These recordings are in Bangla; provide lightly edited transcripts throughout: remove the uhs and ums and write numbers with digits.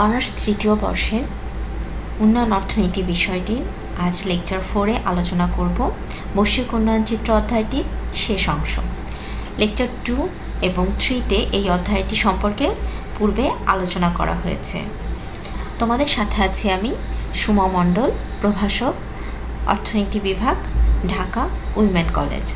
অনার্স তৃতীয় বর্ষের উন্নয়ন অর্থনীতি বিষয়টি আজ লেকচার 4-এ আলোচনা করব। বৈশ্বিক উন্নয়ন চিত্র অধ্যায়টির শেষ অংশ। লেকচার 2 এবং 3-তে এই অধ্যায়টি সম্পর্কে পূর্বে আলোচনা করা হয়েছে। তোমাদের সাথে আছি আমি সুমা মণ্ডল, প্রভাষক, অর্থনীতি বিভাগ, ঢাকা উইমেন কলেজ।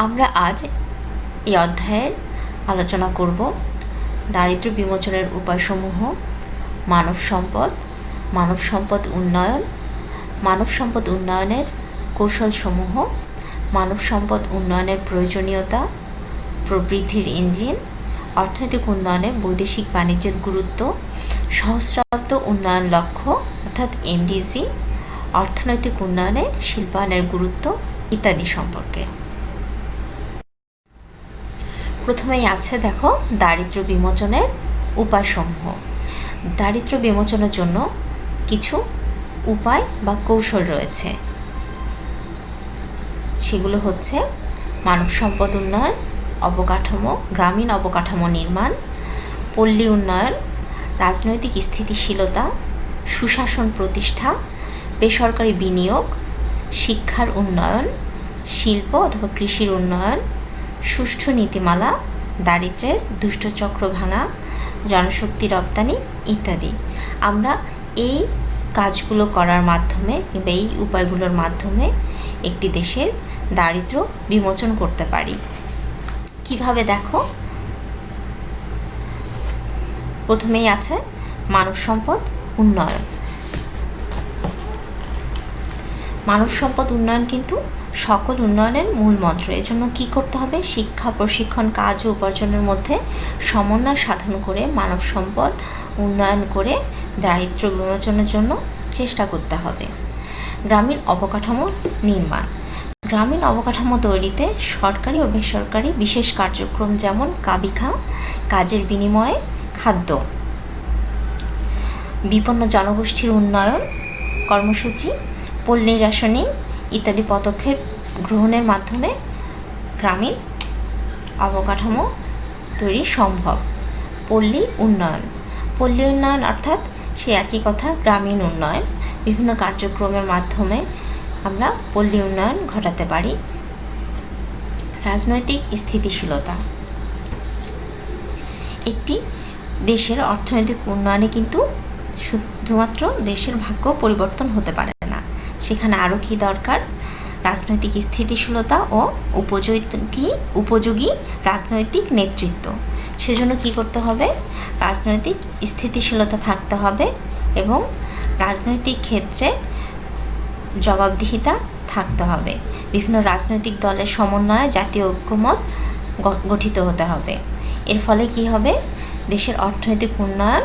আমরা আজ এই অধ্যায়ের আলোচনা করব দারিদ্র্য বিমোচনের উপায়সমূহ, মানব সম্পদ উন্নয়ন, মানব সম্পদ উন্নয়নের কৌশলসমূহ, মানব সম্পদ উন্নয়নের প্রয়োজনীয়তা, প্রবৃদ্ধির ইঞ্জিন, অর্থনৈতিক উন্নয়নে বৈদেশিক বাণিজ্যের গুরুত্ব, সহস্রাব্দ উন্নয়ন লক্ষ্য অর্থাৎ এমডিজি, অর্থনৈতিক উন্নয়নে শিল্পায়নের গুরুত্ব ইত্যাদি সম্পর্কে। প্রথমেই আছে দেখো দারিদ্র্য বিমোচনের উপায়সমূহ। দারিদ্র্য বিমোচনের জন্য কিছু উপায় বা কৌশল রয়েছে। সেগুলো হচ্ছে মানব সম্পদ উন্নয়ন, অবকাঠামো, গ্রামীণ অবকাঠামো নির্মাণ, পল্লী উন্নয়ন, রাজনৈতিক স্থিতিশীলতা, সুশাসন প্রতিষ্ঠা, বেসরকারি বিনিয়োগ, শিক্ষার উন্নয়ন, শিল্প অথবা কৃষির উন্নয়ন, সুষ্ঠু নীতিমালা, দারিদ্র্যের দুষ্টচক্র ভাঙা, জনশক্তি রপ্তানি ইত্যাদি। আমরা এই কাজগুলো করার মাধ্যমে কিংবা এই উপায়গুলোর মাধ্যমে একটি দেশের দারিদ্র্য বিমোচন করতে পারি। কিভাবে দেখো, প্রথমেই আছে মানব সম্পদ উন্নয়ন। মানব সম্পদ উন্নয়ন কিন্তু সকল উন্নয়নের মূল মন্ত্র। এজন্য কি করতে হবে? শিক্ষা, প্রশিক্ষণ, কাজ ও উপার্জনের মধ্যে সমন্বয় সাধন করে মানব সম্পদ উন্নয়ন করে দারিদ্র্য বিমোচনের জন্য চেষ্টা করতে হবে। গ্রামীণ অবকাঠামো নির্মাণ। গ্রামীণ অবকাঠামো তৈরিতে সরকারি ও বেসরকারি বিশেষ কার্যক্রম যেমন কাবিখা, কাজের বিনিময়ে খাদ্য, বিপন্ন জনগোষ্ঠীর উন্নয়ন কর্মসূচি, পল্লী রেশনিং ইত্যাদি পদক্ষেপ গ্রহণের মাধ্যমে গ্রামীণ অবকাঠামো তৈরি সম্ভব। পল্লী উন্নয়ন অর্থাৎ সে একই কথা, গ্রামীণ উন্নয়ন। বিভিন্ন কার্যক্রমের মাধ্যমে আমরা পল্লী উন্নয়ন ঘটাতে পারি। রাজনৈতিক স্থিতিশীলতা। একটি দেশের অর্থনৈতিক উন্নয়নে কিন্তু শুধুমাত্র দেশের ভাগ্য পরিবর্তন হতে পারে না, সেখানে আরও কি দরকার? রাজনৈতিক স্থিতিশীলতা ও উপযোগী রাজনৈতিক নেতৃত্ব। সেজন্য কি করতে হবে? রাজনৈতিক স্থিতিশীলতা থাকতে হবে এবং রাজনৈতিক ক্ষেত্রে জবাবদিহিতা থাকতে হবে। বিভিন্ন রাজনৈতিক দলের সমন্বয়ে জাতীয় ঐক্যমত গঠিত হতে হবে। এর ফলে কি হবে? দেশের অর্থনৈতিক উন্নয়ন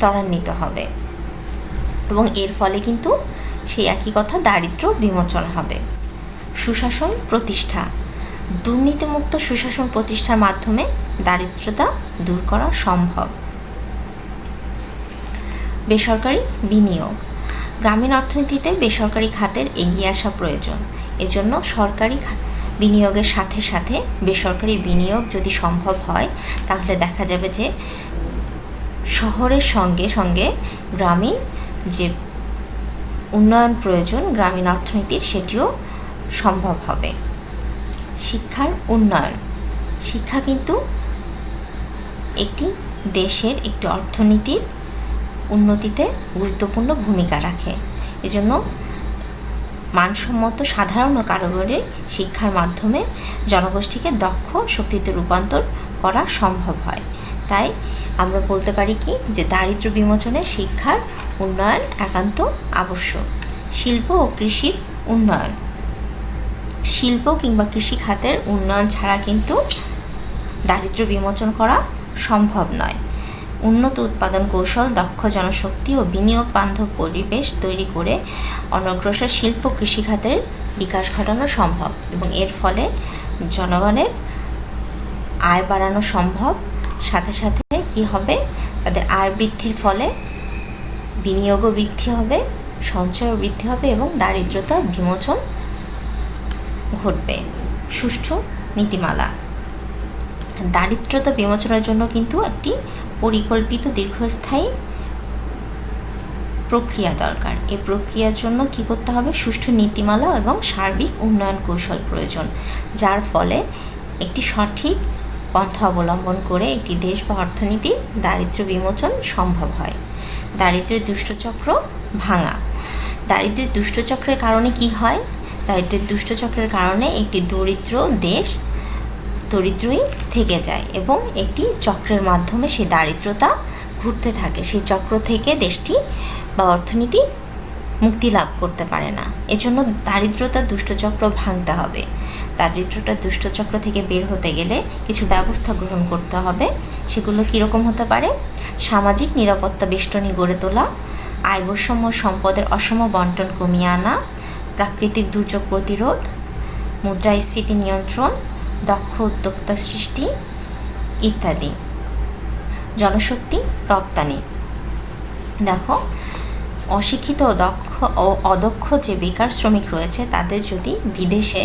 ত্বরান্বিত হবে এবং এর ফলে কিন্তু সেই একই কথা দারিদ্র্য বিমোচন হবে। সুশাসন প্রতিষ্ঠা। দুর্নীতিমুক্ত সুশাসন প্রতিষ্ঠার মাধ্যমে দারিদ্রতা দূর করা সম্ভব। বেসরকারি বিনিয়োগ। গ্রামীণ অর্থনীতিতে বেসরকারি খাতের এগিয়ে আসা প্রয়োজন। এজন্য সরকারি বিনিয়োগের সাথে সাথে বেসরকারি বিনিয়োগ যদি সম্ভব হয়, তাহলে দেখা যাবে যে শহরের সঙ্গে সঙ্গে গ্রামীণ যে উন্নয়ন প্রয়োজন গ্রামীণ অর্থনীতির, সেটিও সম্ভব হবে। শিক্ষার উন্নয়ন। শিক্ষা কিন্তু একটি দেশের একটি অর্থনীতির উন্নতিতে গুরুত্বপূর্ণ ভূমিকা রাখে। এজন্য মানসম্মত সাধারণ ও কারিগরি শিক্ষার মাধ্যমে জনগোষ্ঠীকে দক্ষ শক্তিতে রূপান্তর করা সম্ভব হয়। তাই আমরা বলতে পারি কি, যে দারিদ্র্য বিমোচনে শিক্ষার উন্নয়ন একান্ত আবশ্যক। শিল্প ও কৃষির উন্নয়ন। শিল্প কিংবা কৃষি খাতের উন্নয়ন ছাড়া কিন্তু দারিদ্র্য বিমোচন করা সম্ভব নয়। উন্নত উৎপাদন কৌশল, দক্ষ জনশক্তি ও বিনিয়োগ বান্ধব পরিবেশ তৈরি করে অনগ্রসর শিল্প কৃষি খাতের বিকাশ ঘটানো সম্ভব এবং এর ফলে জনগণের আয় বাড়ানো সম্ভব। সাথে সাথে কি হবে? তাদের আয় বৃদ্ধির ফলে বিনিয়োগও বৃদ্ধি হবে সঞ্চয় বৃদ্ধি হবে এবং দারিদ্রতা বিমোচন ঘটবে। সুষ্ঠু নীতিমালা। দারিদ্রতা বিমোচনের জন্য কিন্তু একটি পরিকল্পিত দীর্ঘস্থায়ী প্রক্রিয়া দরকার। এই প্রক্রিয়ার জন্য কি করতে হবে? সুষ্ঠু নীতিমালা এবং সার্বিক উন্নয়ন কৌশল প্রয়োজন, যার ফলে একটি সঠিক পন্থা অবলম্বন করে একটি দেশ বা অর্থনীতির দারিদ্র্য বিমোচন সম্ভব হয়। দারিদ্র্যের দুষ্টচক্র ভাঙা। দারিদ্র্যের দুষ্টচক্রের কারণে কি হয়? দারিদ্র্যের দুষ্টচক্রের কারণে একটি দরিদ্র দেশ দরিদ্রই থেকে যায় এবং একটি চক্রের মাধ্যমে সেই দারিদ্রতা ঘুরতে থাকে। সেই চক্র থেকে দেশটি বা অর্থনীতি মুক্তি লাভ করতে পারে না। এজন্য দারিদ্রতা দুষ্টচক্র ভাঙতে হবে। দারিদ্রতা দুষ্টচক্র থেকে বের হতে গেলে কিছু ব্যবস্থা গ্রহণ করতে হবে। সেগুলো কীরকম হতে পারে? সামাজিক নিরাপত্তা বেষ্টনী গড়ে তোলা, আয় বৈষম্য, সম্পদের অসম বন্টন কমিয়ে আনা, প্রাকৃতিক দুর্যোগ প্রতিরোধ, মুদ্রাস্ফীতি নিয়ন্ত্রণ, দক্ষ উদ্যোক্তা সৃষ্টি ইত্যাদি। জনশক্তি রপ্তানি। দেখো, অশিক্ষিত অদক্ষ যে বেকার শ্রমিক রয়েছে তাদের যদি বিদেশে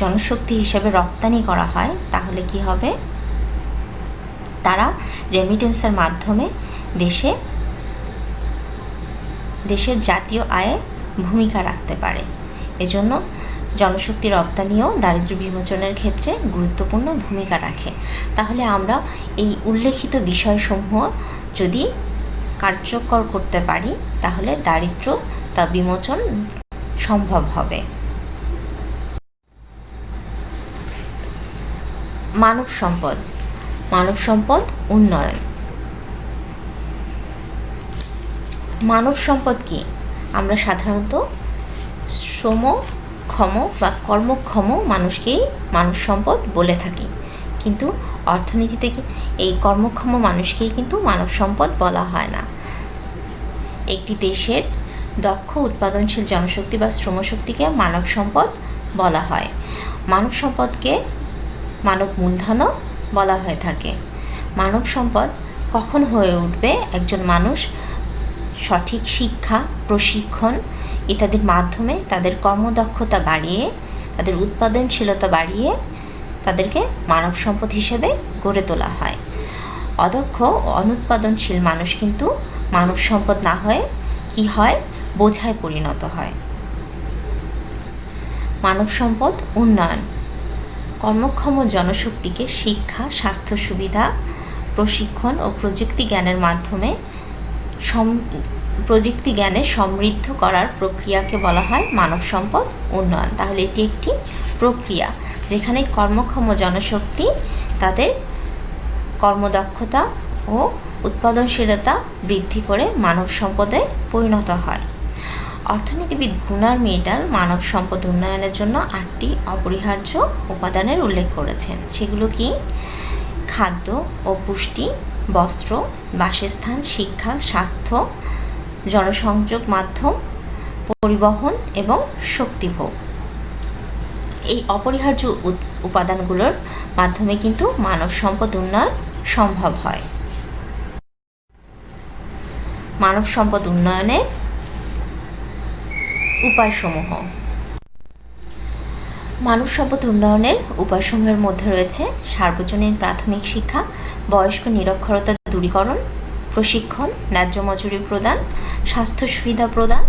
জনশক্তি হিসেবে রপ্তানি করা হয় তাহলে কি হবে? তারা রেমিটেন্সের মাধ্যমে দেশের জাতীয় আয়ে ভূমিকা রাখতে পারে। এজন্য জনশক্তি রপ্তানিও দারিদ্র্য বিমোচনের ক্ষেত্রে গুরুত্বপূর্ণ ভূমিকা রাখে। তাহলে আমরা এই উল্লেখিত বিষয়সমূহ যদি কার্যকর করতে পারি তাহলে দারিদ্রতা বিমোচন সম্ভব হবে। মানব সম্পদ উন্নয়ন। মানব সম্পদ কি? আমরা সাধারণত শ্রমক্ষম বা কর্মক্ষম মানুষকেই মানব সম্পদ বলে থাকি, কিন্তু অর্থনীতিতে এই কর্মক্ষম মানুষকেই কিন্তু মানব সম্পদ বলা হয় না। একটি দেশের দক্ষ উৎপাদনশীল জনশক্তি বা শ্রমশক্তিকে মানব সম্পদ বলা হয়। মানব সম্পদকে মানব মূলধনও বলা হয়ে থাকে। মানব সম্পদ কখন হয়ে উঠবে? একজন মানুষ সঠিক শিক্ষা, প্রশিক্ষণ ইত্যাদির মাধ্যমে তাদের কর্মদক্ষতা বাড়িয়ে, তাদের উৎপাদনশীলতা বাড়িয়ে তাদেরকে মানব সম্পদ হিসেবে গড়ে তোলা হয়। অদক্ষ ও অনুৎপাদনশীল মানুষ কিন্তু মানব সম্পদ না হয়ে কি হয়? বোঝায় পরিণত হয়। মানব সম্পদ উন্নয়ন। কর্মক্ষম জনশক্তিকে শিক্ষা, স্বাস্থ্য সুবিধা, প্রশিক্ষণ ও প্রযুক্তি জ্ঞানের মাধ্যমে প্রযুক্তি জ্ঞানে সমৃদ্ধ করার প্রক্রিয়াকে বলা হয় মানব সম্পদ উন্নয়ন। তাহলে এটি একটি প্রক্রিয়া যেখানে কর্মক্ষম জনশক্তি তাদের কর্মদক্ষতা ও উৎপাদনশীলতা বৃদ্ধি করে মানব সম্পদে পরিণত হয়। অর্থনীতিবিদ গুনার মিডাল মানব সম্পদ উন্নয়নের জন্য 8টি অপরিহার্য উপাদানের উল্লেখ করেছেন। সেগুলো কি? খাদ্য ও পুষ্টি, বস্ত্র, বাসস্থান, শিক্ষা, স্বাস্থ্য, জনসংযোগ মাধ্যম, পরিবহন এবং শক্তিভোগ। এই অপরিহার্য উপাদানগুলোর মাধ্যমে কিন্তু মানব সম্পদ উন্নয়ন সম্ভব হয়। মানব সম্পদ উন্নয়নের উপায়সমূহ। মানব সম্পদ উন্নয়নের উপায়সমূহের মধ্যে রয়েছে সার্বজনীন প্রাথমিক শিক্ষা, বয়স্ক নিরক্ষরতা দূরীকরণ, প্রশিক্ষণ, ন্যায্য মজুরি প্রদান, স্বাস্থ্য সুবিধা প্রদান,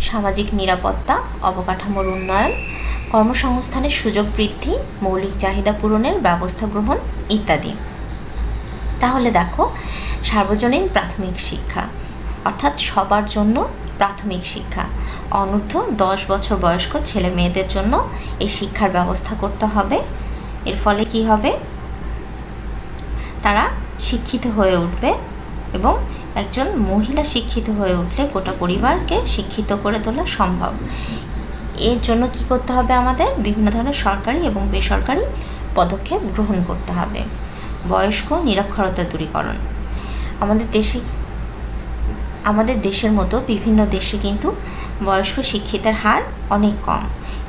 সামাজিক নিরাপত্তা, অবকাঠামোর উন্নয়ন, কর্মসংস্থানের সুযোগ বৃদ্ধি, মৌলিক চাহিদা পূরণের ব্যবস্থা গ্রহণ ইত্যাদি। তাহলে দেখো, সার্বজনীন প্রাথমিক শিক্ষা অর্থাৎ সবার জন্য প্রাথমিক শিক্ষা। অনূর্ধ্ব 10 বছর বয়স্ক ছেলে মেয়েদের জন্য এই শিক্ষার ব্যবস্থা করতে হবে। এর ফলে কি হবে? তারা শিক্ষিত হয়ে উঠবে এবং একজন মহিলা শিক্ষিত হয়ে উঠলে গোটা পরিবারকে শিক্ষিত করে তোলা সম্ভব। এর জন্য কি করতে হবে? আমাদের বিভিন্ন ধরনের সরকারি এবং বেসরকারি পদক্ষেপ গ্রহণ করতে হবে। বয়স্ক নিরক্ষরতা দূরীকরণ। আমাদের দেশের মতো বিভিন্ন দেশে কিন্তু বয়স্ক শিক্ষিতের হার অনেক কম।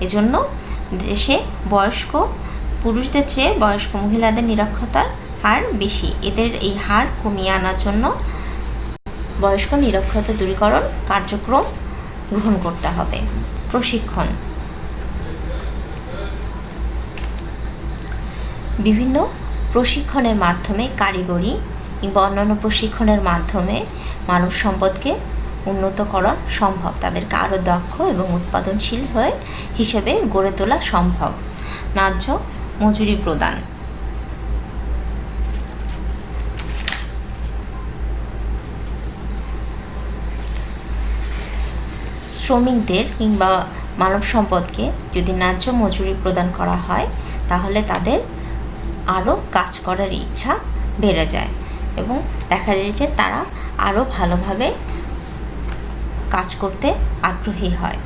এজন্য দেশে বয়স্ক পুরুষদের চেয়ে বয়স্ক মহিলাদের নিরক্ষরতার হার বেশি। এদের এই হার কমিয়ে আনার জন্য বয়স্ক নিরক্ষরতা দূরীকরণ কার্যক্রম গ্রহণ করতে হবে। প্রশিক্ষণ, বিভিন্ন প্রশিক্ষণের মাধ্যমে, কারিগরি কিংবা অন্যান্য প্রশিক্ষণের মাধ্যমে মানব সম্পদকে উন্নত করা সম্ভব, তাদেরকে আরও দক্ষ এবং উৎপাদনশীল হিসেবে গড়ে তোলা সম্ভব। ন্যায্য মজুরি প্রদান, শ্রমিকদের কিংবা মানব সম্পদকে যদি ন্যায্য মজুরি প্রদান করা হয় তাহলে তাদের আরও কাজ করার ইচ্ছা বেড়ে যায় এবং দেখা যায় যে তারা আরও ভালোভাবে কাজ করতে আগ্রহী হয়।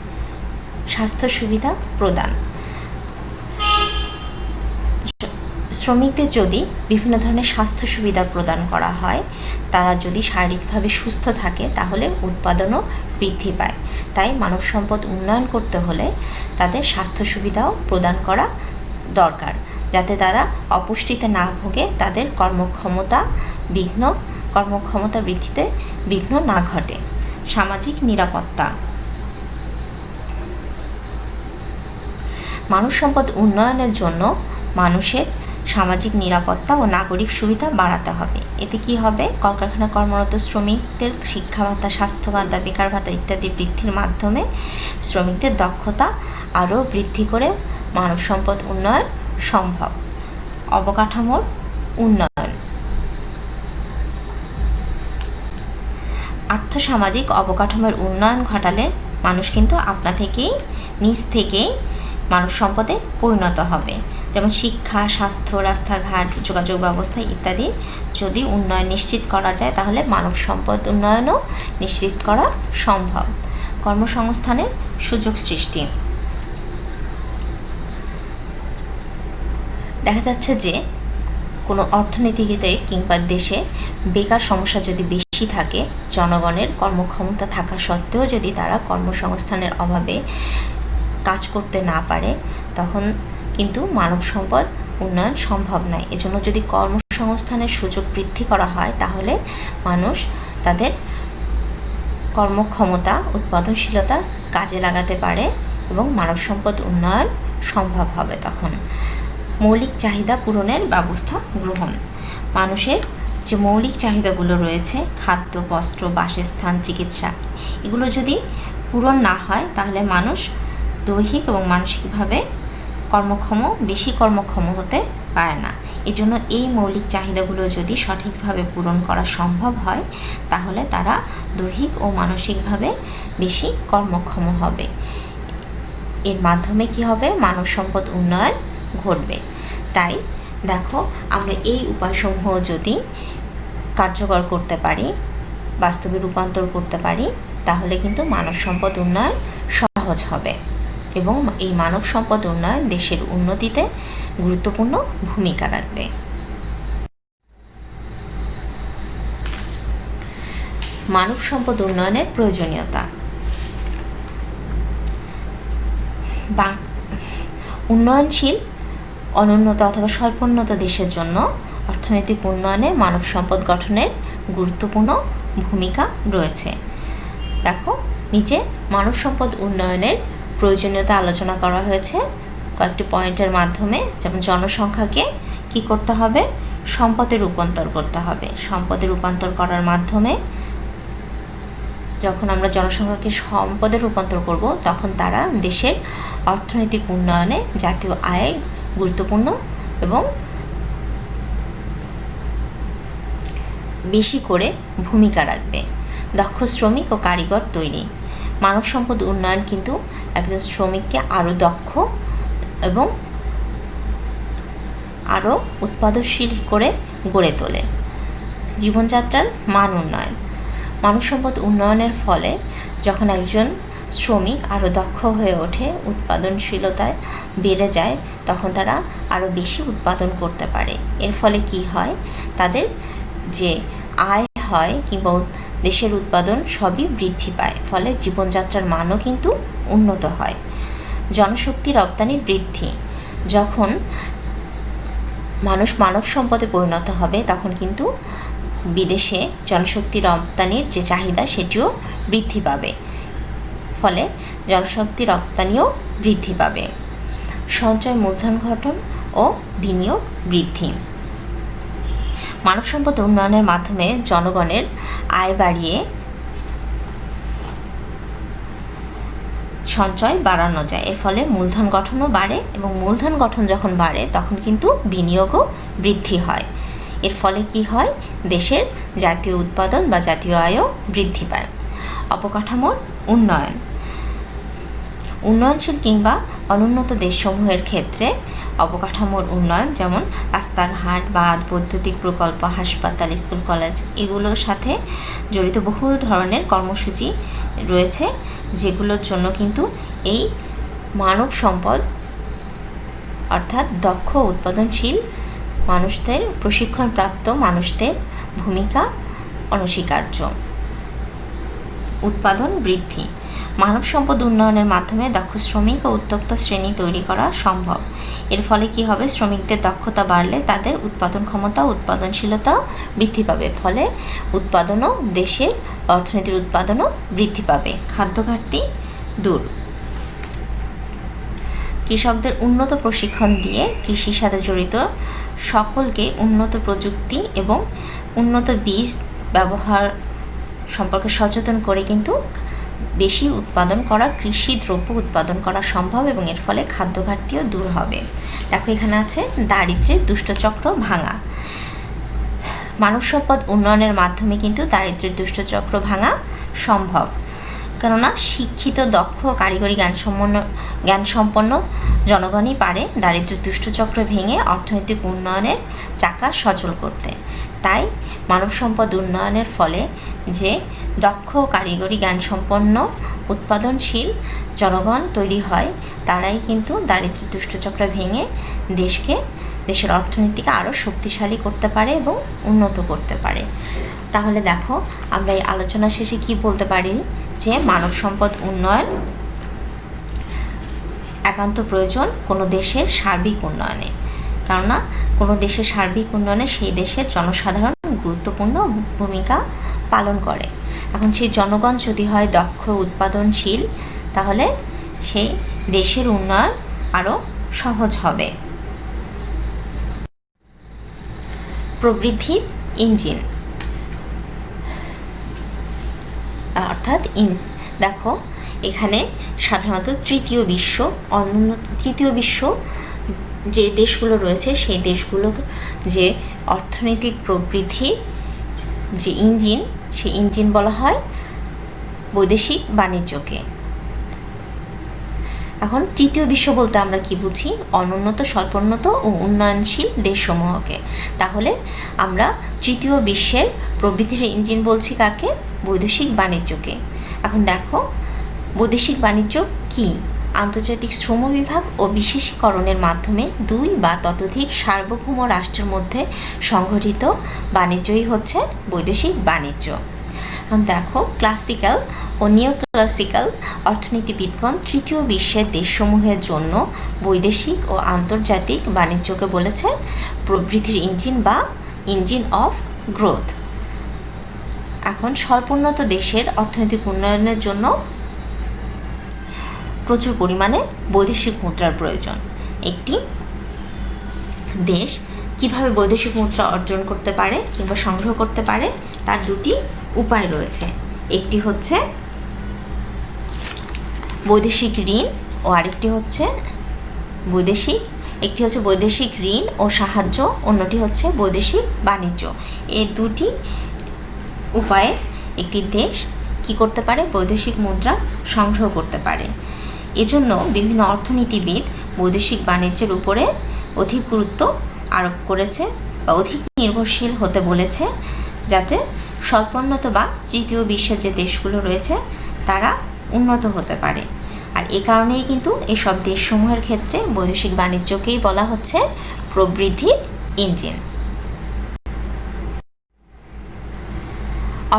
স্বাস্থ্য সুবিধা প্রদান, শ্রমিকদের যদি বিভিন্ন ধরনের স্বাস্থ্য সুবিধা প্রদান করা হয়, তারা যদি শারীরিকভাবে সুস্থ থাকে তাহলে উৎপাদনও বৃদ্ধি পায়। তাই মানব সম্পদ উন্নয়ন করতে হলে তাদের স্বাস্থ্য সুবিধাও প্রদান করা দরকার, যাতে তারা অপুষ্টিতে না ভোগে, তাদের কর্মক্ষমতা বৃদ্ধিতে বিঘ্ন না ঘটে। সামাজিক নিরাপত্তা, মানব সম্পদ উন্নয়নের জন্য মানুষের সামাজিক নিরাপত্তা ও নাগরিক সুবিধা বাড়াতে হবে। এতে কি হবে? কলকারখানা কর্মরত শ্রমিকদের শিক্ষা ভাতা, স্বাস্থ্য ভাতা, বেকার ভাতা ইত্যাদি বৃদ্ধির মাধ্যমে শ্রমিকদের দক্ষতা আরও বৃদ্ধি করে মানব সম্পদ উন্নয়ন সম্ভব। অবকাঠামোর উন্নয়ন, আর্থসামাজিক অবকাঠামোর উন্নয়ন ঘটালে মানুষ কিন্তু নিজ থেকেই মানব সম্পদে পরিণত হবে। যেমন শিক্ষা, স্বাস্থ্য, রাস্তাঘাট, যোগাযোগ ব্যবস্থা ইত্যাদি যদি উন্নয়ন নিশ্চিত করা যায় তাহলে মানব সম্পদ উন্নয়নও নিশ্চিত করা সম্ভব। কর্মসংস্থানের সুযোগ সৃষ্টি, দেখা যাচ্ছে যে কোনো অর্থনীতিতে কিংবা দেশে বেকার সমস্যা যদি বেশি থাকে, জনগণের কর্মক্ষমতা থাকা সত্ত্বেও যদি তারা কর্মসংস্থানের অভাবে কাজ করতে না পারে, তখন কিন্তু মানব সম্পদ উন্নয়ন সম্ভব নয়। এজন্য যদি কর্মসংস্থানের সুযোগ বৃদ্ধি করা হয় তাহলে মানুষ তাদের কর্মক্ষমতা, উৎপাদনশীলতা কাজে লাগাতে পারে এবং মানব সম্পদ উন্নয়ন সম্ভব হবে। তখন মৌলিক চাহিদা পূরণের ব্যবস্থা গ্রহণ, মানুষের যে মৌলিক চাহিদাগুলো রয়েছে, খাদ্য, বস্ত্র, বাসস্থান, চিকিৎসা, এগুলো যদি পূরণ না হয় তাহলে মানুষ দৈহিক এবং মানসিকভাবে বেশি কর্মক্ষম হতে পারে না। এজন্য এই মৌলিক চাহিদাগুলো যদি সঠিকভাবে পূরণ করা সম্ভব হয় তাহলে তারা দৈহিক ও মানসিকভাবে বেশি কর্মক্ষম হবে। এর মাধ্যমে কি হবে? মানব সম্পদ উন্নয়ন ঘটবে। তাই দেখো, আমরা এই উপায়সমূহ যদি কার্যকর করতে পারি, বাস্তবে রূপান্তর করতে পারি, তাহলে কিন্তু মানব সম্পদ উন্নয়ন সহজ হবে এবং এই মানব সম্পদ উন্নয়ন দেশের উন্নতিতে গুরুত্বপূর্ণ ভূমিকা রাখবে। মানব সম্পদ উন্নয়নের প্রয়োজনীয়তা, উন্নয়নশীল, অনুন্নত অথবা স্বল্পোন্নত দেশের জন্য অর্থনৈতিক উন্নয়নে মানব সম্পদ গঠনের গুরুত্বপূর্ণ ভূমিকা রয়েছে। দেখো, নিচে মানব সম্পদ উন্নয়নের প্রয়োজনীয়তা আলোচনা করা হয়েছে কয়েকটি পয়েন্টের মাধ্যমে। যেমন জনসংখ্যাকে কি করতে হবে? সম্পদে রূপান্তর করতে হবে। সম্পদে রূপান্তর করার মাধ্যমে যখন আমরা জনসংখ্যাকে সম্পদে রূপান্তর করব তখন তারা দেশের অর্থনৈতিক উন্নয়নে, জাতীয় আয়ে গুরুত্বপূর্ণ এবং বেশি করে ভূমিকা রাখবে। দক্ষ শ্রমিক ও কারিগর তৈরি, মানব সম্পদ উন্নয়ন কিন্তু একজন শ্রমিককে আরও দক্ষ এবং আরও উৎপাদনশীল করে গড়ে তোলে। জীবনযাত্রার মান উন্নয়ন, মানব সম্পদ উন্নয়নের ফলে যখন একজন শ্রমিক আরও দক্ষ হয়ে ওঠে, উৎপাদনশীলতায় বেড়ে যায়, তখন তারা আরও বেশি উৎপাদন করতে পারে। এর ফলে কি হয়? তাদের যে আয় হয় কিংবা দেশের উৎপাদন সবই বৃদ্ধি পায়, ফলে জীবনযাত্রার মানও কিন্তু উন্নত হয়। জনশক্তি রপ্তানি বৃদ্ধি, যখন মানুষ মানব সম্পদে পরিণত হবে তখন কিন্তু বিদেশে জনশক্তি রপ্তানির যে চাহিদা সেটিও বৃদ্ধি পাবে। ফলে জনশক্তি রপ্তানিও বৃদ্ধি পাবে। সঞ্চয় মূলধন গঠন ও বিনিয়োগ বৃদ্ধি। মানব সম্পদ উন্নয়নের মাধ্যমে জনগণের আয় বাড়িয়ে সঞ্চয় বাড়ানো যায়। এর ফলে মূলধন গঠনও বাড়ে, এবং মূলধন গঠন যখন বাড়ে তখন কিন্তু বিনিয়োগও বৃদ্ধি হয়। এর ফলে কি হয়? দেশের জাতীয় উৎপাদন বা জাতীয় আয়ও বৃদ্ধি পায়। অবকাঠামোর উন্নয়ন। উন্নয়নশীল কিংবা অনুন্নত দেশসমূহের ক্ষেত্রে অবকাঠামোর উন্নয়ন, যেমন রাস্তাঘাট, বাঁধ, বৈদ্যুতিক প্রকল্প, হাসপাতাল, স্কুল, কলেজ, এগুলোর সাথে জড়িত বহু ধরনের কর্মসূচি রয়েছে, যেগুলোর জন্য কিন্তু এই মানব সম্পদ অর্থাৎ দক্ষ উৎপাদনশীল মানুষদের, প্রশিক্ষণপ্রাপ্ত মানুষদের ভূমিকা অনস্বীকার্য। উৎপাদন বৃদ্ধি। মানব সম্পদ উন্নয়নের মাধ্যমে দক্ষ শ্রমিক ও উদ্যোক্তা শ্রেণী তৈরি করা সম্ভব। এর ফলে কি হবে? শ্রমিকদের দক্ষতা বাড়লে তাদের উৎপাদন ক্ষমতা, উৎপাদনশীলতা বৃদ্ধি পাবে। ফলে উৎপাদনও, দেশের অর্থনীতির উৎপাদনও বৃদ্ধি পাবে। খাদ্য ঘাটতি দূর। কৃষকদের উন্নত প্রশিক্ষণ দিয়ে কৃষির সাথে জড়িত সকলকে উন্নত প্রযুক্তি এবং উন্নত বীজ ব্যবহার সম্পর্কে সচেতন করে কিন্তু বেশি উৎপাদন করা, কৃষি দ্রব্য উৎপাদন করা সম্ভব, এবং এর ফলে খাদ্য ঘাটতিও দূর হবে। দেখো এখানে আছে দারিদ্র্যের দুষ্টচক্র ভাঙা। মানব সম্পদ উন্নয়নের মাধ্যমে কিন্তু দারিদ্র্যের দুষ্টচক্র ভাঙা সম্ভব, কেননা শিক্ষিত, দক্ষ, কারিগরি জ্ঞানসম্পন্ন জনগণই পারে দারিদ্র্যের দুষ্টচক্র ভেঙে অর্থনৈতিক উন্নয়নের চাকা সচল করতে। তাই মানব সম্পদ উন্নয়নের ফলে যে দক্ষ, কারিগরি জ্ঞানসম্পন্ন, উৎপাদনশীল জনগণ তৈরি হয়, তারাই কিন্তু দারিদ্র্যের দুষ্টচক্র ভেঙে দেশের অর্থনীতিকে আরও শক্তিশালী করতে পারে এবং উন্নত করতে পারে। তাহলে দেখো আমরা এই আলোচনা শেষে কি বলতে পারি? যে মানব সম্পদ উন্নয়ন একান্ত প্রয়োজন কোনো দেশের সার্বিক উন্নয়নে, কেননা কোনো দেশের সার্বিক উন্নয়নে সেই দেশের জনসাধারণ গুরুত্বপূর্ণ ভূমিকা পালন করে। এখন সেই জনগণ যদি হয় দক্ষ, উৎপাদনশীল, তাহলে সেই দেশের উন্নয়ন আরও সহজ হবে। প্রবৃদ্ধির ইঞ্জিন অর্থাৎ দেখো এখানে সাধারণত তৃতীয় বিশ্ব যে দেশগুলো রয়েছে, সেই দেশগুলো যে অর্থনৈতিক প্রবৃদ্ধি যে ইঞ্জিন, সেই ইঞ্জিন বলা হয় বৈদেশিক বাণিজ্যকে। এখন তৃতীয় বিশ্ব বলতে আমরা কি বুঝি? অনুন্নত, স্বল্পোন্নত ও উন্নয়নশীল দেশসমূহকে। তাহলে আমরা তৃতীয় বিশ্বের প্রবৃদ্ধির ইঞ্জিন বলছি কাকে? বৈদেশিক বাণিজ্যকে। এখন দেখো বৈদেশিক বাণিজ্য কি? আন্তর্জাতিক শ্রম বিভাগ ও বিশেষীকরণের মাধ্যমে দুই বা ততোধিক সার্বভৌম রাষ্ট্রের মধ্যে সংঘটিত বাণিজ্যই হচ্ছে বৈদেশিক বাণিজ্য। এখন দেখো ক্লাসিক্যাল ও নিও ক্লাসিক্যাল অর্থনীতিবিদগণ তৃতীয় বিশ্বের দেশসমূহের জন্য বৈদেশিক ও আন্তর্জাতিক বাণিজ্যকে বলেছে প্রবৃদ্ধির ইঞ্জিন বা ইঞ্জিন অফ গ্রোথ। এখন স্বল্পোন্নত দেশের অর্থনৈতিক উন্নয়নের জন্য প্রচুর পরিমাণে বৈদেশিক মুদ্রার প্রয়োজন। একটি দেশ কিভাবে বৈদেশিক মুদ্রা অর্জন করতে পারে কিংবা সংগ্রহ করতে পারে, তার দুটি উপায় রয়েছে। একটি হচ্ছে বৈদেশিক ঋণ ও আরেকটি হচ্ছে বৈদেশিক ঋণ ও সাহায্য, অন্যটি হচ্ছে বৈদেশিক বাণিজ্য। এই দুটি উপায়ে একটি দেশ কি করতে পারে? বৈদেশিক মুদ্রা সংগ্রহ করতে পারে। এজন্য বিভিন্ন অর্থনীতিবিদ বৈদেশিক বাণিজ্যের উপরে অধিক গুরুত্ব আরোপ করেছে বা অধিক নির্ভরশীল হতে বলেছে, যাতে স্বল্পোন্নত বা তৃতীয় বিশ্বের যে দেশগুলো রয়েছে তারা উন্নত হতে পারে। আর এ কারণেই কিন্তু এসব দেশসমূহের ক্ষেত্রে বৈদেশিক বাণিজ্যকেই বলা হচ্ছে প্রবৃদ্ধির ইঞ্জিন।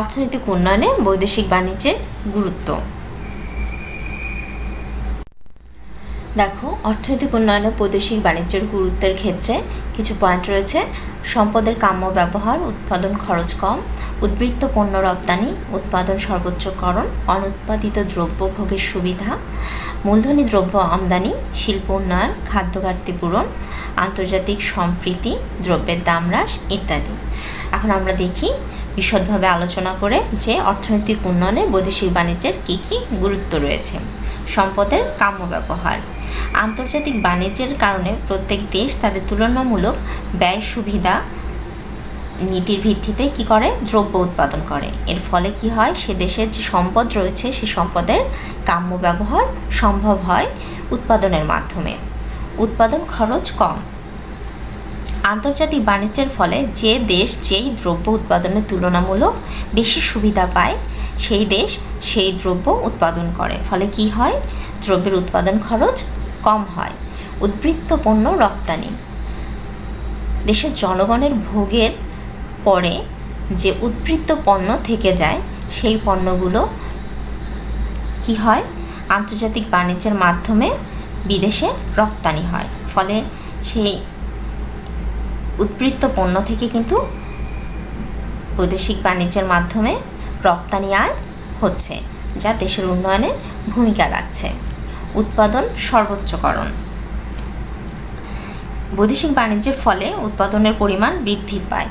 অর্থনৈতিক উন্নয়নে বৈদেশিক বাণিজ্যের গুরুত্ব। দেখো, অর্থনৈতিক উন্নয়নে বৈদেশিক বাণিজ্যের গুরুত্বের ক্ষেত্রে কিছু পয়েন্ট রয়েছে। সম্পদের কাম্য ব্যবহার, উৎপাদন খরচ কম, উদ্বৃত্ত পণ্য রপ্তানি, উৎপাদন সর্বোচ্চকরণ, অনুৎপাদিত দ্রব্য ভোগের সুবিধা, মূলধনী দ্রব্য আমদানি, শিল্প উন্নয়ন, খাদ্য ঘাটতি পূরণ, আন্তর্জাতিক সম্প্রীতি, দ্রব্যের দাম হ্রাস ইত্যাদি। এখন আমরা দেখি বিশদভাবে আলোচনা করে যে অর্থনৈতিক উন্নয়নে বৈদেশিক বাণিজ্যের কী কী গুরুত্ব রয়েছে। সম্পদের কাম্য ব্যবহার। আন্তর্জাতিক বাণিজ্যের কারণে প্রত্যেক দেশ তাদের তুলনামূলক ব্যয় সুবিধা নীতির ভিত্তিতে কি করে, দ্রব্য উৎপাদন করে। এর ফলে কি হয়, সে দেশের যে সম্পদ রয়েছে সেই সম্পদের কাম্য ব্যবহার সম্ভব হয় উৎপাদনের মাধ্যমে। উৎপাদন খরচ কম। আন্তর্জাতিক বাণিজ্যের ফলে যে দেশ যেই দ্রব্য উৎপাদনের তুলনামূলক বেশি সুবিধা পায় সেই দেশ সেই দ্রব্য উৎপাদন করে। ফলে কি হয়, দ্রব্যের উৎপাদন খরচ কম হয়। উদ্বৃত্ত পণ্য রপ্তানি। দেশের জনগণের ভোগের পরে যে উদ্বৃত্ত পণ্য থেকে যায় সেই পণ্যগুলো কি হয়, আন্তর্জাতিক বাণিজ্যের মাধ্যমে বিদেশে রপ্তানি হয়। ফলে সেই উদ্বৃত্ত পণ্য থেকে কিন্তু বৈদেশিক বাণিজ্যের মাধ্যমে রপ্তানি আয় হচ্ছে, যা দেশের উন্নয়নে ভূমিকা রাখছে। উৎপাদন সর্বোচ্চকরণ। বৈদেশিক বাণিজ্যের ফলে উৎপাদনের পরিমাণ বৃদ্ধি পায়।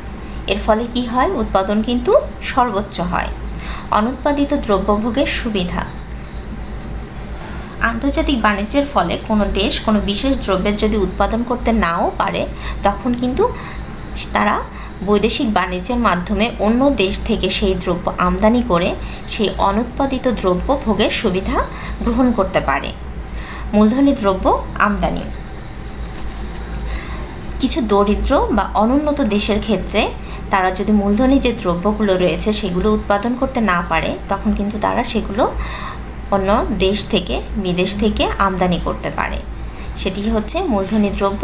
এর ফলে কি হয়, উৎপাদন কিন্তু সর্বোচ্চ হয়। অনুৎপাদিত দ্রব্যভোগের সুবিধা। আন্তর্জাতিক বাণিজ্যের ফলে কোনো দেশ কোনো বিশেষ দ্রব্যের যদি উৎপাদন করতে নাও পারে, তখন কিন্তু তারা বৈদেশিক বাণিজ্যের মাধ্যমে অন্য দেশ থেকে সেই দ্রব্য আমদানি করে সেই অনুৎপাদিত দ্রব্য ভোগের সুবিধা গ্রহণ করতে পারে। মূলধনী দ্রব্য আমদানি। কিছু দরিদ্র বা অনুন্নত দেশের ক্ষেত্রে তারা যদি মূলধনী যে দ্রব্যগুলো রয়েছে সেগুলো উৎপাদন করতে না পারে, তখন কিন্তু তারা সেগুলো অন্য দেশ থেকে বিদেশ থেকে আমদানি করতে পারে। সেটি হচ্ছে মূলধনী দ্রব্য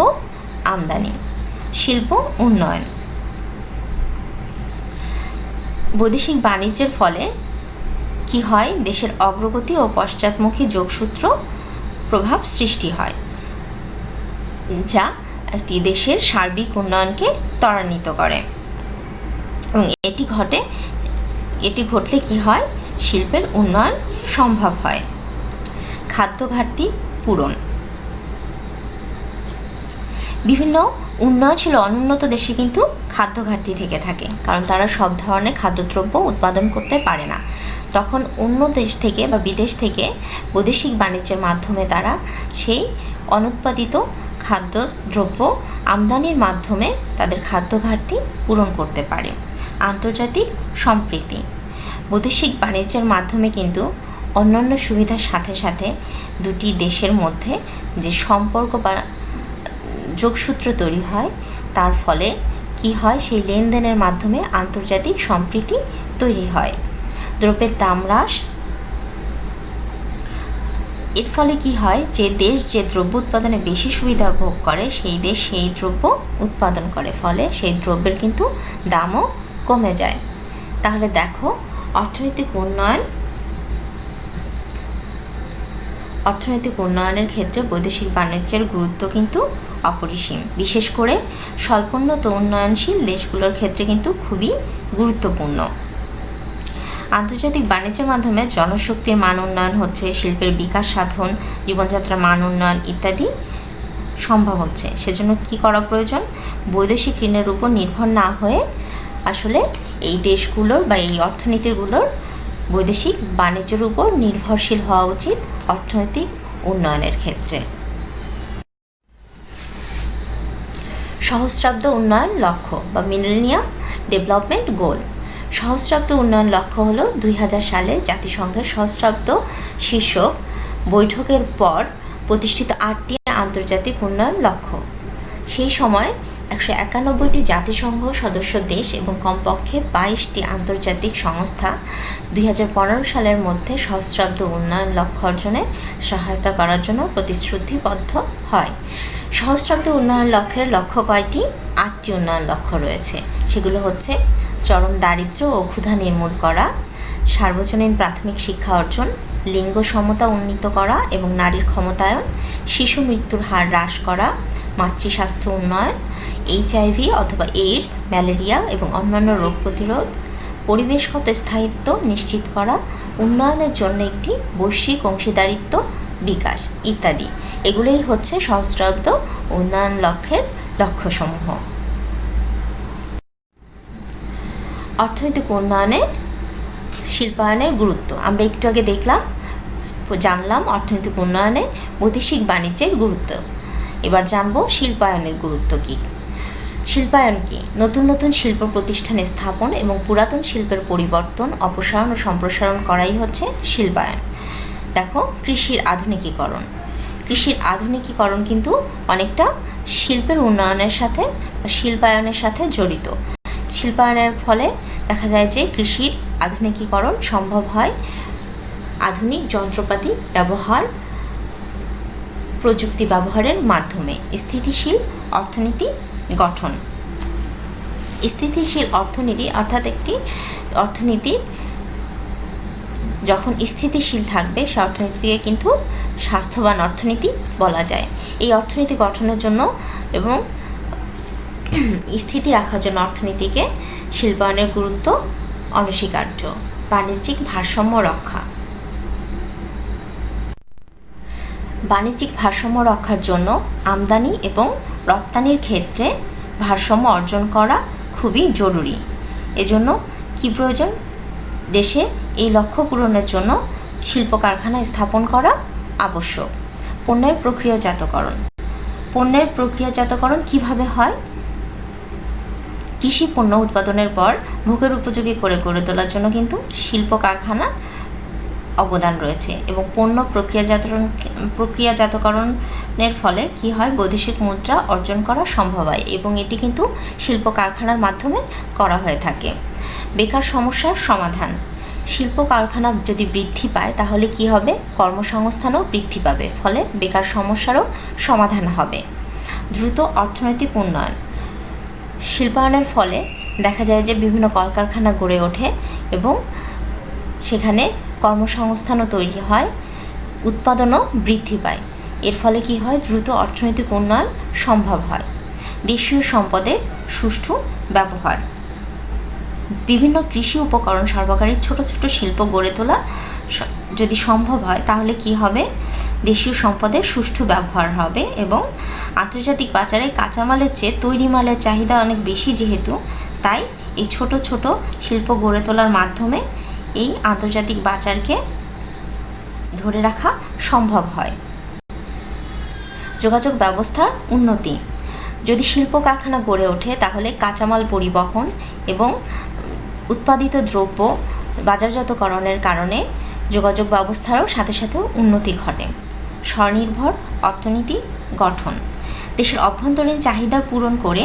আমদানি। শিল্প উন্নয়ন। বৈদেশিক বাণিজ্যের ফলে কি হয়, দেশের অগ্রগতি ও পশ্চাৎমুখী যোগসূত্র প্রভাব সৃষ্টি হয়, যা একটি দেশের সার্বিক উন্নয়নকে ত্বরান্বিত করে। এবং এটি ঘটলে কি হয়, শিল্পের উন্নয়ন সম্ভব হয়। খাদ্য ঘাটতি পূরণ। বিভিন্ন উন্নয়নশীল অনুন্নত দেশে কিন্তু খাদ্য ঘাটতি থেকে থাকে, কারণ তারা সব ধরনের খাদ্যদ্রব্য উৎপাদন করতে পারে না। তখন অন্য দেশ থেকে বা বিদেশ থেকে বৈদেশিক বাণিজ্যের মাধ্যমে তারা সেই অনুৎপাদিত খাদ্যদ্রব্য আমদানির মাধ্যমে তাদের খাদ্য ঘাটতি পূরণ করতে পারে। আন্তর্জাতিক সম্প্রীতি। বৈদেশিক বাণিজ্যের মাধ্যমে কিন্তু অন্যান্য সুবিধার সাথে সাথে দুটি দেশের মধ্যে যে সম্পর্ক বা যোগসূত্র তৈরি হয়, তার ফলে কি হয়, সেই লেনদেনের মাধ্যমে আন্তর্জাতিক সম্প্রীতি তৈরি হয়। দ্রব্যের দাম হ্রাস। এর ফলে কি হয়, যে দেশ যে দ্রব্য উৎপাদনে বেশি সুবিধা ভোগ করে সেই দেশ সেই দ্রব্য উৎপাদন করে, ফলে সেই দ্রব্যের কিন্তু দামও কমে যায়। তাহলে দেখো, অর্থনৈতিক উন্নয়নের ক্ষেত্রে বৈদেশিক বাণিজ্যের গুরুত্ব কিন্তু অপরিসীম। বিশেষ করে স্বল্পোন্নত উন্নয়নশীল দেশগুলোর ক্ষেত্রে কিন্তু খুবই গুরুত্বপূর্ণ। আন্তর্জাতিক বাণিজ্যের মাধ্যমে জনশক্তির মান উন্নয়ন হচ্ছে, শিল্পের বিকাশ সাধন, জীবনযাত্রার মান উন্নয়ন ইত্যাদি সম্ভব হচ্ছে। সেজন্য কি করা প্রয়োজন, বৈদেশিক ঋণের উপর নির্ভর না হয়ে আসলে এই দেশগুলোর বা এই অর্থনীতিগুলোর বৈদেশিক বাণিজ্যের উপর নির্ভরশীল হওয়া উচিত অর্থনৈতিক উন্নয়নের ক্ষেত্রে। সহস্রাব্দ উন্নয়ন লক্ষ্য বা মিলেনিয়াম ডেভেলপমেন্ট গোল। সহস্রাব্দ উন্নয়ন লক্ষ্য হলো 2000 সালে জাতিসংঘের সহস্রাব্দ শীর্ষক বৈঠকের পর প্রতিষ্ঠিত 8টি আন্তর্জাতিক উন্নয়ন লক্ষ্য। সেই সময় 191টি জাতিসংঘ সদস্য দেশ এবং কমপক্ষে 22টি আন্তর্জাতিক সংস্থা 2015 সালের মধ্যে সহস্রাব্দ উন্নয়ন লক্ষ্য অর্জনে সহায়তা করার জন্য প্রতিশ্রুতিবদ্ধ হয়। সহস্রাব্দ উন্নয়ন লক্ষ্যের লক্ষ্য কয়টি? 8টি উন্নয়ন লক্ষ্য রয়েছে। সেগুলো হচ্ছে চরম দারিদ্র্য ও ক্ষুধা নির্মূল করা, সার্বজনীন প্রাথমিক শিক্ষা অর্জন, লিঙ্গ সমতা উন্নীত করা এবং নারীর ক্ষমতায়ন, শিশু মৃত্যুর হার হ্রাস করা, মাতৃস্বাস্থ্য উন্নয়ন, HIV অথবা এইডস, ম্যালেরিয়া এবং অন্যান্য রোগ প্রতিরোধ, পরিবেশগত স্থায়িত্ব নিশ্চিত করা, উন্নয়নের জন্য একটি বৈশ্বিক অংশীদারিত্ব বিকাশ ইত্যাদি। এগুলোই হচ্ছে সহস্রাব্দ উন্নয়ন লক্ষ্যের লক্ষ্যসমূহ। অর্থনৈতিক উন্নয়নে শিল্পায়নের গুরুত্ব আমরা একটু আগে জানলাম অর্থনৈতিক উন্নয়নে বৈদেশিক বাণিজ্যের গুরুত্ব। এবার জানবো শিল্পায়নের গুরুত্ব কী। শিল্পায়ন কি? নতুন নতুন শিল্প প্রতিষ্ঠান স্থাপন এবং পুরাতন শিল্পের পরিবর্তন, অপসারণ ও সম্প্রসারণ করাই হচ্ছে শিল্পায়ন। দেখো, কৃষির আধুনিকীকরণ। কৃষির আধুনিকীকরণ কিন্তু অনেকটা শিল্পের উন্নয়নের সাথে শিল্পায়নের সাথে জড়িত। শিল্পায়নের ফলে দেখা যায় যে কৃষির আধুনিকীকরণ সম্ভব হয় আধুনিক যন্ত্রপাতি ব্যবহার, প্রযুক্তি ব্যবহারের মাধ্যমে। স্থিতিশীল অর্থনীতি গঠন। স্থিতিশীল অর্থনীতি অর্থাৎ একটি অর্থনীতি যখন স্থিতিশীল থাকবে সে অর্থনীতিকে কিন্তু স্বাস্থ্যবান অর্থনীতি বলা যায়। এই অর্থনীতি গঠনের জন্য এবং স্থিতি রাখার জন্য অর্থনীতিকে শিল্পায়নের গুরুত্ব অনস্বীকার্য। বাণিজ্যিক ভারসাম্য রক্ষা। বাণিজ্যিক ভারসাম্য রক্ষার জন্য আমদানি এবং রপ্তানির ক্ষেত্রে ভারসাম্য অর্জন করা খুবই জরুরি। এজন্য কী প্রয়োজন? দেশে এই লক্ষ্য পূরণের জন্য শিল্প কারখানা স্থাপন করা আবশ্যক। পণ্যের প্রক্রিয়াজাতকরণ। পণ্যের প্রক্রিয়াজাতকরণ কিভাবে হয়? কৃষি পণ্য উৎপাদনের পর ভোগের উপযোগী করে গড়ে তোলার জন্য কিন্তু শিল্প কারখানার অবদান রয়েছে এবং পণ্য প্রক্রিয়াজাতকরণের ফলে কি হয়? বৈদেশিক মুদ্রা অর্জন করা সম্ভব হয় এবং এটি কিন্তু শিল্প কারখানার মাধ্যমে করা হয়ে থাকে। বেকার সমস্যার সমাধান। শিল্প কারখানা যদি বৃদ্ধি পায় তাহলে কি হবে? কর্মসংস্থানও বৃদ্ধি পাবে, ফলে বেকার সমস্যারও সমাধান হবে। দ্রুত অর্থনৈতিক উন্নয়ন। শিল্পায়নের ফলে দেখা যায় যে বিভিন্ন কলকারখানা গড়ে ওঠে এবং সেখানে কর্মসংস্থানও তৈরি হয়, উৎপাদনও বৃদ্ধি পায়। এর ফলে কি হয়? দ্রুত অর্থনৈতিক উন্নয়ন সম্ভব হয়। দেশীয় সম্পদের সুষ্ঠু ব্যবহার। বিভিন্ন কৃষি উপকরণ সরবরাহকারী ছোট ছোট শিল্প গড়ে তোলা যদি সম্ভব হয় তাহলে কি হবে? দেশীয় সম্পদের সুষ্ঠু ব্যবহার হবে এবং আন্তর্জাতিক বাজারে কাঁচামালের চেয়ে তৈরি মালের চাহিদা অনেক বেশি, যেহেতু তাই এই ছোট ছোট শিল্প গড়ে তোলার মাধ্যমে এই আন্তর্জাতিক বাজারকে ধরে রাখা সম্ভব হয়। যোগাযোগ ব্যবস্থার উন্নতি। যদি শিল্প কারখানা গড়ে ওঠে তাহলে কাঁচামাল পরিবহন এবং উৎপাদিত দ্রব্য বাজারজাতকরণের কারণে যোগাযোগ ব্যবস্থারও সাথে সাথে উন্নতি ঘটে। স্বনির্ভর অর্থনীতি গঠন। দেশের অভ্যন্তরীণ চাহিদা পূরণ করে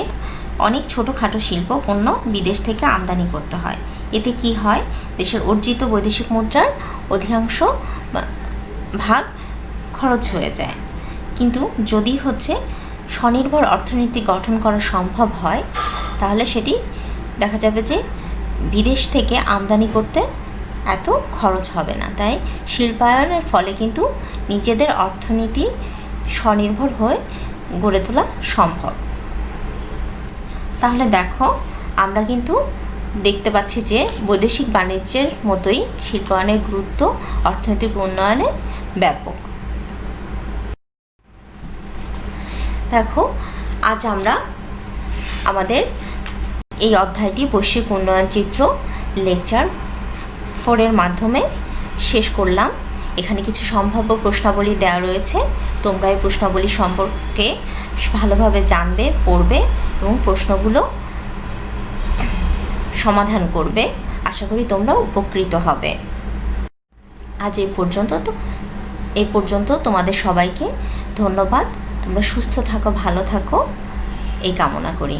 অনেক ছোটোখাটো শিল্প পণ্য বিদেশ থেকে আমদানি করতে হয়। এতে কি হয়? দেশের অর্জিত বৈদেশিক মুদ্রার অধিকাংশ ভাগ খরচ হয়ে যায়। কিন্তু যদি স্বনির্ভর অর্থনীতি গঠন করা সম্ভব হয় তাহলে সেটি দেখা যাবে যে বিদেশ থেকে আমদানি করতে এত খরচ হবে না। তাই শিল্পায়নের ফলে কিন্তু নিজেদের অর্থনীতি স্বনির্ভর হয়ে গড়ে তোলা সম্ভব। তাহলে দেখো, আমরা কিন্তু দেখতে পাচ্ছি যে বৈদেশিক বাণিজ্যের মতোই শিল্পায়নের গুরুত্ব অর্থনৈতিক উন্নয়নে ব্যাপক। দেখো, আজ আমরা আমাদের এই অধ্যায়টি বৈশ্বিক উন্নয়ন চিত্র লেকচার 4 মাধ্যমে শেষ করলাম। এখানে কিছু সম্ভাব্য প্রশ্নাবলী দেওয়া রয়েছে। তোমরা এই প্রশ্নাবলী সম্পর্কে ভালোভাবে জানবে, পড়বে এবং প্রশ্নগুলো সমাধান করবে। আশা করি তোমরা উপকৃত হবে। আজ এই পর্যন্ত তোমাদের সবাইকে ধন্যবাদ। তোমরা সুস্থ থাকো, ভালো থাকো এই কামনা করি।